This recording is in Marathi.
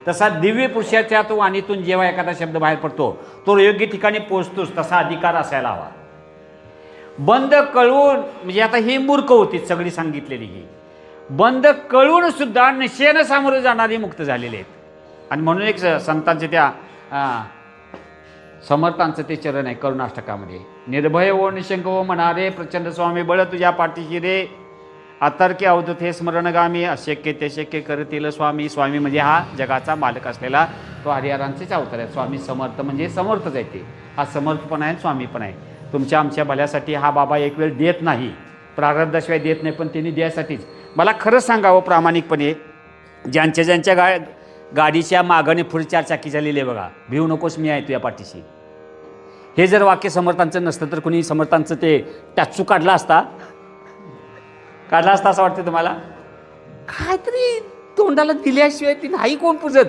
तसा दिव्य पुरुषाच्या तो वाणीतून जेव्हा एखादा शब्द बाहेर पडतो तो योग्य ठिकाणी पोहोचतोच, तसा अधिकार असायला हवा. बंद कळून म्हणजे आता ही मूर्ख होती सगळी सांगितलेली, ही बंद कळून सुद्धा निश्चयानं सामोरं जाणारी मुक्त झालेले आहेत. आणि म्हणून एक संतांचे त्या समर्थांचं ते चरण आहे करुणाष्टकामध्ये, निर्भय ओ निशंक ओ म्हणारे प्रचंड स्वामी बळ तुझ्या पाठीशी रे, अतर्क्य अवधूत हे स्मरणगामी, अशक्य ते शक्य करतील स्वामी. स्वामी म्हणजे हा जगाचा मालक असलेला तो हरिहरांचेच अवतार आहे. स्वामी समर्थ म्हणजे समर्थच आहे, ते हा समर्थ पण आहे स्वामी पण आहे. तुमच्या आमच्या भल्यासाठी हा बाबा एक वेळ देत नाही, प्रारब्धाशिवाय देत नाही, पण त्यांनी द्यासाठीच. मला खरं सांगावं प्रामाणिकपणे, ज्यांच्या गाडीच्या मागणी पुढे 4 चाकी झालेली आहे बघा, भिवू नकोस मी आहे तुझ्या पाठीशी, हे जर वाक्य समर्थांचं नसतं तर कुणी समर्थांचं ते टाचू काढला असता असं वाटतं तुम्हाला? काहीतरी तोंडाला दिल्याशिवाय ती नाही कोण पुजत.